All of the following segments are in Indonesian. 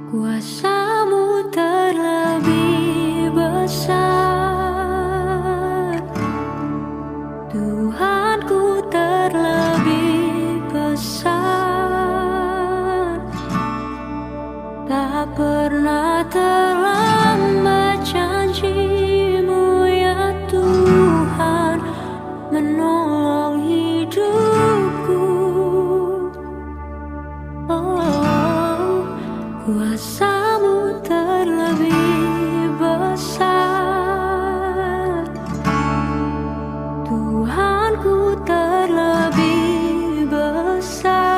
Kuasa-Mu terlebih besar, Tuhanku terlebih besar. Tak pernah terlambat janji-Mu ya Tuhan menolong hidupku. Oh, kuasa-Mu terlebih besar, Tuhanku terlebih besar.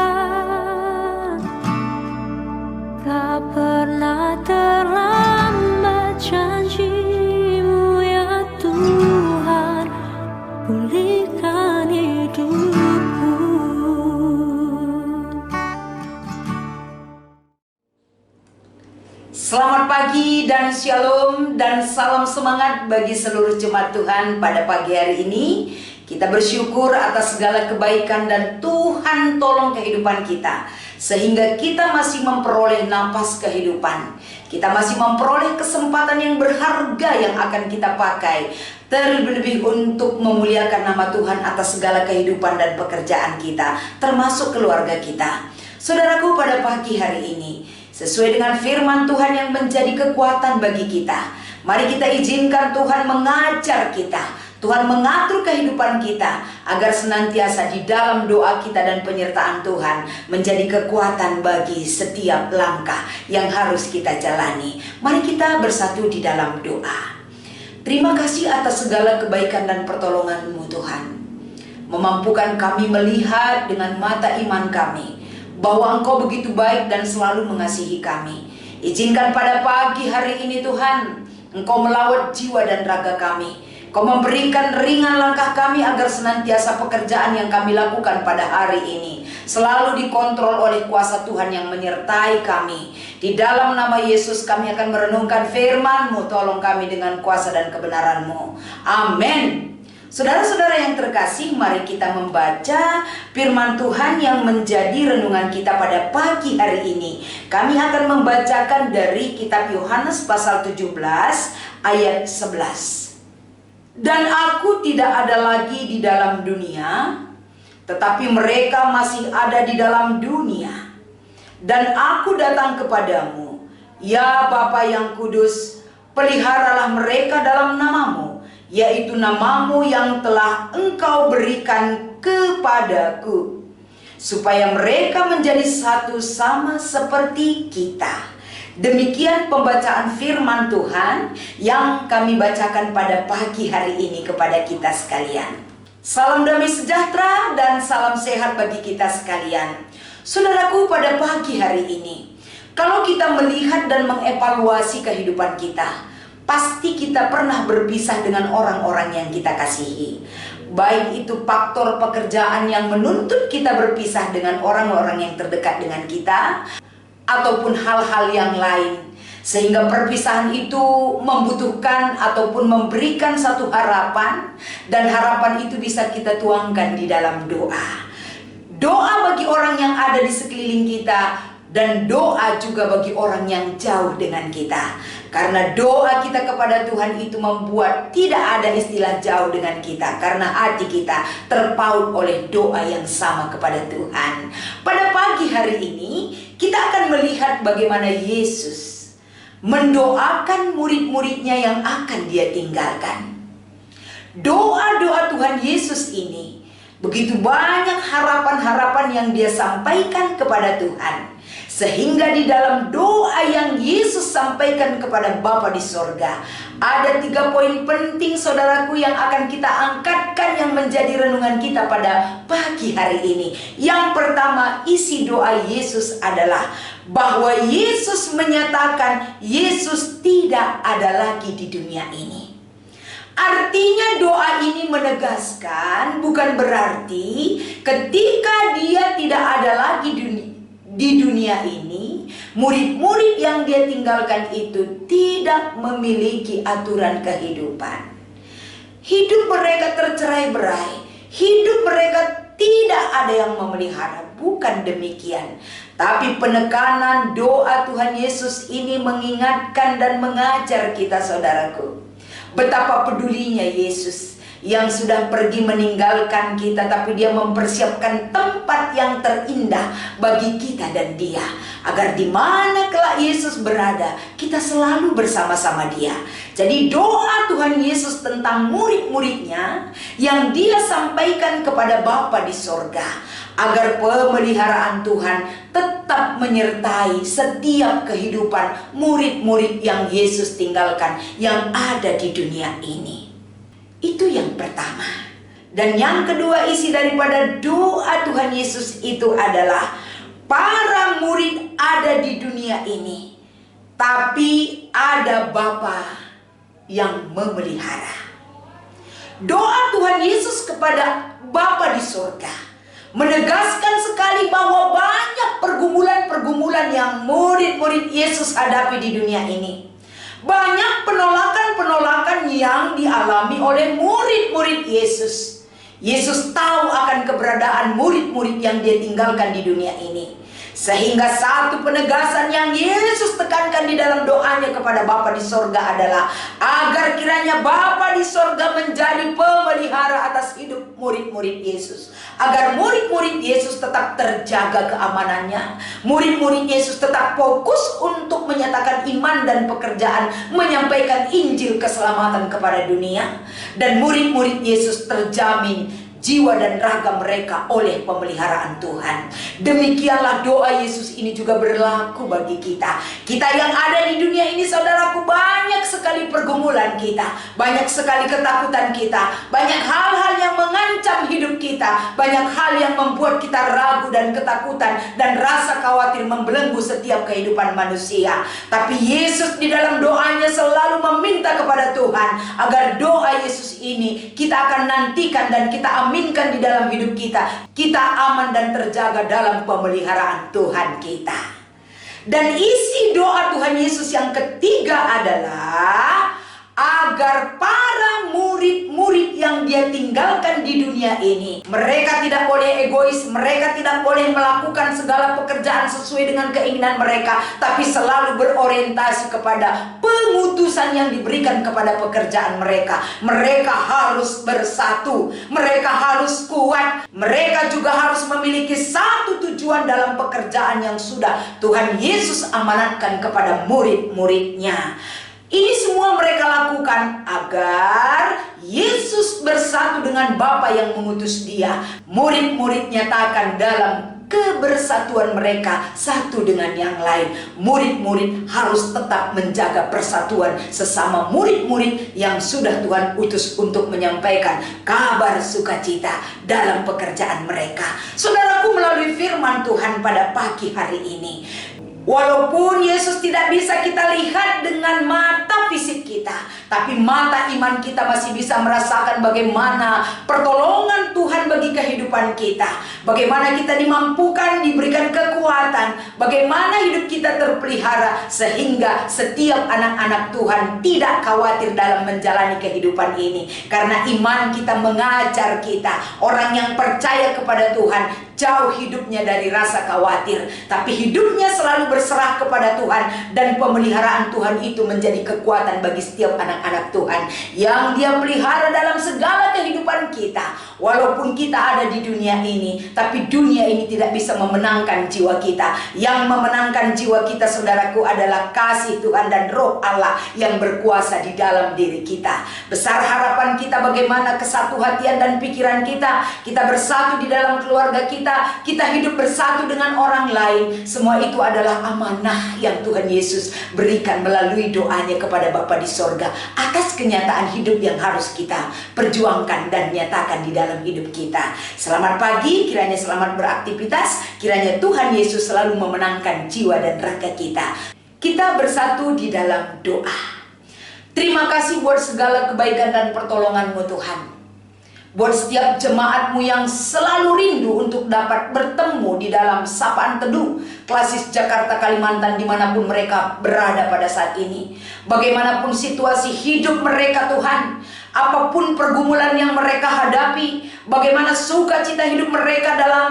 Tak pernah terlambat janji-Mu ya Tuhan, pulihkan hidupku. Selamat pagi dan shalom dan salam semangat bagi seluruh jemaat Tuhan pada pagi hari ini. Kita bersyukur atas segala kebaikan dan Tuhan tolong kehidupan kita, sehingga kita masih memperoleh napas kehidupan. Kita masih memperoleh kesempatan yang berharga yang akan kita pakai, terlebih untuk memuliakan nama Tuhan atas segala kehidupan dan pekerjaan kita, termasuk keluarga kita. Saudaraku, pada pagi hari ini, sesuai dengan firman Tuhan yang menjadi kekuatan bagi kita, mari kita izinkan Tuhan mengajar kita, Tuhan mengatur kehidupan kita, agar senantiasa di dalam doa kita dan penyertaan Tuhan menjadi kekuatan bagi setiap langkah yang harus kita jalani. Mari kita bersatu di dalam doa. Terima kasih atas segala kebaikan dan pertolongan-Mu Tuhan, memampukan kami melihat dengan mata iman kami bahwa Engkau begitu baik dan selalu mengasihi kami. Izinkan pada pagi hari ini Tuhan, Engkau melawat jiwa dan raga kami. Engkau memberikan ringan langkah kami agar senantiasa pekerjaan yang kami lakukan pada hari ini selalu dikontrol oleh kuasa Tuhan yang menyertai kami. Di dalam nama Yesus kami akan merenungkan firman-Mu. Tolong kami dengan kuasa dan kebenaran-Mu. Amin. Saudara-saudara yang terkasih, mari kita membaca firman Tuhan yang menjadi renungan kita pada pagi hari ini. Kami akan membacakan dari kitab Yohanes pasal 17 ayat 11. Dan aku tidak ada lagi di dalam dunia, tetapi mereka masih ada di dalam dunia. Dan aku datang kepadamu, ya Bapa yang kudus, peliharalah mereka dalam nama-Mu, yaitu nama-Mu yang telah Engkau berikan kepadaku, supaya mereka menjadi satu sama seperti kita. Demikian pembacaan firman Tuhan yang kami bacakan pada pagi hari ini kepada kita sekalian. Salam damai sejahtera dan salam sehat bagi kita sekalian. Saudaraku, pada pagi hari ini, kalau kita melihat dan mengevaluasi kehidupan kita, pasti kita pernah berpisah dengan orang-orang yang kita kasihi. Baik itu faktor pekerjaan yang menuntut kita berpisah dengan orang-orang yang terdekat dengan kita, ataupun hal-hal yang lain. Sehingga perpisahan itu membutuhkan ataupun memberikan satu harapan, dan harapan itu bisa kita tuangkan di dalam doa. Doa bagi orang yang ada di sekeliling kita, dan doa juga bagi orang yang jauh dengan kita. Karena doa kita kepada Tuhan itu membuat tidak ada istilah jauh dengan kita, karena hati kita terpaut oleh doa yang sama kepada Tuhan. Pada pagi hari ini kita akan melihat bagaimana Yesus mendoakan murid-muridnya yang akan Dia tinggalkan. Doa-doa Tuhan Yesus ini begitu banyak harapan-harapan yang Dia sampaikan kepada Tuhan, sehingga di dalam doa yang Yesus sampaikan kepada Bapa di sorga, ada 3 poin penting saudaraku yang akan kita angkatkan yang menjadi renungan kita pada pagi hari ini. Yang pertama, isi doa Yesus adalah bahwa Yesus menyatakan Yesus tidak ada lagi di dunia ini. Artinya doa ini menegaskan bukan berarti ketika Dia tidak ada lagi di dunia ini, murid-murid yang Dia tinggalkan itu tidak memiliki aturan kehidupan. Hidup mereka tercerai-berai, hidup mereka tidak ada yang memelihara. Bukan demikian. Tapi penekanan doa Tuhan Yesus ini mengingatkan dan mengajar kita, saudaraku, betapa pedulinya Yesus yang sudah pergi meninggalkan kita, tapi dia mempersiapkan tempat yang terindah bagi kita dan dia, agar di mana kelak Yesus berada, kita selalu bersama-sama dia. Jadi doa Tuhan Yesus tentang murid-muridnya yang dia sampaikan kepada Bapa di sorga, agar pemeliharaan Tuhan tetap menyertai setiap kehidupan murid-murid yang Yesus tinggalkan yang ada di dunia ini. Itu yang pertama. Dan yang kedua, isi daripada doa Tuhan Yesus itu adalah para murid ada di dunia ini, tapi ada Bapa yang memelihara. Doa Tuhan Yesus kepada Bapa di surga menegaskan sekali bahwa banyak pergumulan-pergumulan yang murid-murid Yesus hadapi di dunia ini. Banyak penolakan-penolakan yang dialami oleh murid-murid Yesus. Yesus tahu akan keberadaan murid-murid yang dia tinggalkan di dunia ini. Sehingga satu penegasan yang Yesus tekankan di dalam doanya kepada Bapa di sorga adalah agar kiranya Bapa di sorga menjadi pemelihara atas hidup murid-murid Yesus, agar murid-murid Yesus tetap terjaga keamanannya, murid-murid Yesus tetap fokus untuk menyatakan iman dan pekerjaan, menyampaikan Injil keselamatan kepada dunia, dan murid-murid Yesus terjamin jiwa dan raga mereka oleh pemeliharaan Tuhan. Demikianlah doa Yesus ini juga berlaku bagi kita. Kita yang ada di dunia ini, saudaraku, banyak sekali pergumulan kita, banyak sekali ketakutan kita, banyak hal-hal yang mengancam hidup kita, banyak hal yang membuat kita ragu dan ketakutan dan rasa khawatir membelenggu setiap kehidupan manusia. Tapi Yesus di dalam doanya selalu meminta kepada Tuhan agar doa Yesus ini kita akan nantikan dan kita aminkan di dalam hidup kita. Kita aman dan terjaga dalam pemeliharaan Tuhan kita. Dan isi doa Tuhan Yesus yang ketiga adalah agar para murid-murid yang dia tinggalkan di dunia ini, mereka tidak boleh egois, mereka tidak boleh melakukan segala pekerjaan sesuai dengan keinginan mereka, tapi selalu berorientasi kepada pengutusan yang diberikan kepada pekerjaan mereka. Mereka harus bersatu, mereka harus kuat, mereka juga harus memiliki satu tujuan dalam pekerjaan yang sudah Tuhan Yesus amanatkan kepada murid-muridnya. Ini semua mereka lakukan agar Yesus bersatu dengan Bapa yang mengutus dia. Murid-murid nyatakan dalam kebersatuan mereka satu dengan yang lain. Murid-murid harus tetap menjaga persatuan sesama murid-murid yang sudah Tuhan utus untuk menyampaikan kabar sukacita dalam pekerjaan mereka. Saudaraku, melalui firman Tuhan pada pagi hari ini, walaupun Yesus tidak bisa kita lihat dengan mata fisik kita, tapi mata iman kita masih bisa merasakan bagaimana pertolongan Tuhan bagi kehidupan kita, bagaimana kita dimampukan, diberikan kekuatan, bagaimana hidup kita terpelihara, sehingga setiap anak-anak Tuhan tidak khawatir dalam menjalani kehidupan ini. Karena iman kita mengajar kita, orang yang percaya kepada Tuhan jauh hidupnya dari rasa khawatir, tapi hidupnya selalu berserah kepada Tuhan, dan pemeliharaan Tuhan itu menjadi kekuatan bagi setiap anak-anak Tuhan yang dia pelihara dalam segala kehidupan kita. Walaupun kita ada di dunia ini, tapi dunia ini tidak bisa memenangkan jiwa kita. Yang memenangkan jiwa kita, saudaraku, adalah kasih Tuhan dan Roh Allah yang berkuasa di dalam diri kita. Besar harapan kita bagaimana kesatu hatian dan pikiran kita, kita bersatu di dalam keluarga kita, kita hidup bersatu dengan orang lain. Semua itu adalah amanah yang Tuhan Yesus berikan melalui doanya kepada Bapa di sorga atas kenyataan hidup yang harus kita perjuangkan dan nyatakan di dalam hidup kita. Selamat pagi, kiranya selamat beraktivitas, kiranya Tuhan Yesus selalu memenangkan jiwa dan raga kita. Kita bersatu di dalam doa. Terima kasih buat segala kebaikan dan pertolongan-Mu Tuhan, buat setiap jemaat-Mu yang selalu rindu untuk dapat bertemu di dalam sapaan teduh Klasis Jakarta Kalimantan dimanapun mereka berada pada saat ini. Bagaimanapun situasi hidup mereka Tuhan, apapun pergumulan yang mereka hadapi, bagaimana sukacita hidup mereka dalam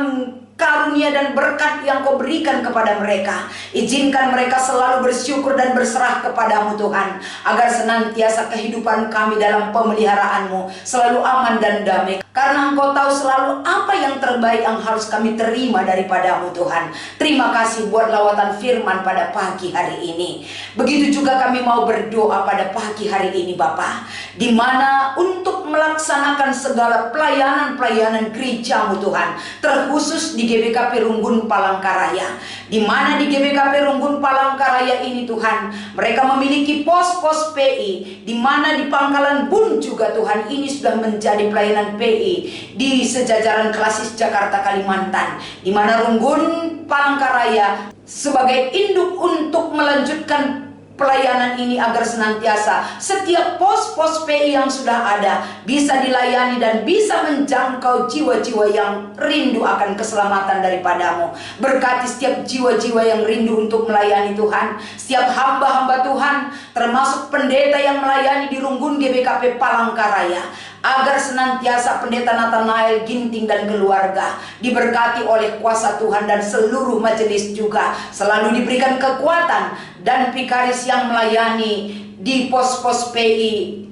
karunia dan berkat yang Kau berikan kepada mereka. Izinkan mereka selalu bersyukur dan berserah kepadamu Tuhan, agar senantiasa kehidupan kami dalam pemeliharaan-Mu selalu aman dan damai, karena Engkau tahu selalu apa yang terbaik yang harus kami terima daripadamu Tuhan. Terima kasih buat lawatan firman pada pagi hari ini. Begitu juga kami mau berdoa pada pagi hari ini Bapa, di mana untuk melaksanakan segala pelayanan-pelayanan gereja-Mu Tuhan, terkhusus di GBKP Runggun Palangkaraya, di mana di GBKP Runggun Palangkaraya ini Tuhan, mereka memiliki pos-pos PI, di mana di Pangkalan Bun juga Tuhan, ini sudah menjadi pelayanan PI di sejajaran Klasis Jakarta Kalimantan, di mana Runggun Palangkaraya sebagai induk untuk melanjutkan pelayanan ini agar senantiasa setiap pos-pos PI yang sudah ada bisa dilayani dan bisa menjangkau jiwa-jiwa yang rindu akan keselamatan daripadamu. Berkati setiap jiwa-jiwa yang rindu untuk melayani Tuhan, setiap hamba-hamba Tuhan, termasuk pendeta yang melayani di Runggun GBKP Palangkaraya, agar senantiasa pendeta Nathanael Ginting dan keluarga diberkati oleh kuasa Tuhan, dan seluruh majelis juga selalu diberikan kekuatan dan pikaris yang melayani di pos-pos PI,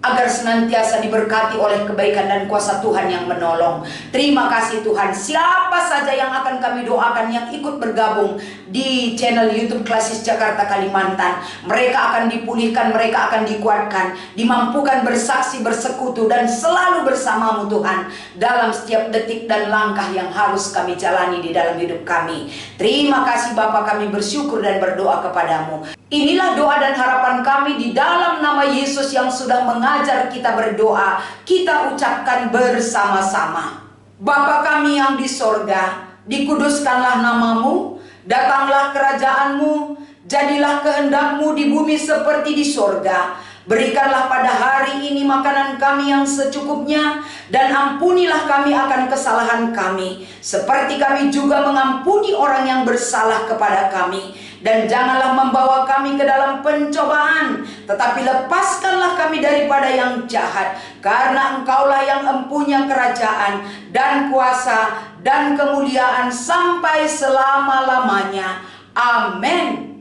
agar senantiasa diberkati oleh kebaikan dan kuasa Tuhan yang menolong. Terima kasih Tuhan. Siapa saja yang akan kami doakan yang ikut bergabung di channel YouTube Klasis Jakarta Kalimantan, mereka akan dipulihkan, mereka akan dikuatkan, dimampukan bersaksi, bersekutu, dan selalu bersamamu Tuhan dalam setiap detik dan langkah yang harus kami jalani di dalam hidup kami. Terima kasih Bapa, kami bersyukur dan berdoa kepadamu. Inilah doa dan harapan kami di dalam nama Yesus yang sudah mengajar kita berdoa. Kita ucapkan bersama-sama. Bapa kami yang di sorga, dikuduskanlah namamu, datanglah kerajaanmu, jadilah kehendak-Mu di bumi seperti di sorga. Berikanlah pada hari ini makanan kami yang secukupnya, dan ampunilah kami akan kesalahan kami, seperti kami juga mengampuni orang yang bersalah kepada kami. Dan janganlah membawa kami ke dalam pencobaan, tetapi lepaskanlah kami daripada yang jahat, karena Engkaulah yang empunya kerajaan dan kuasa dan kemuliaan sampai selama-lamanya. Amin.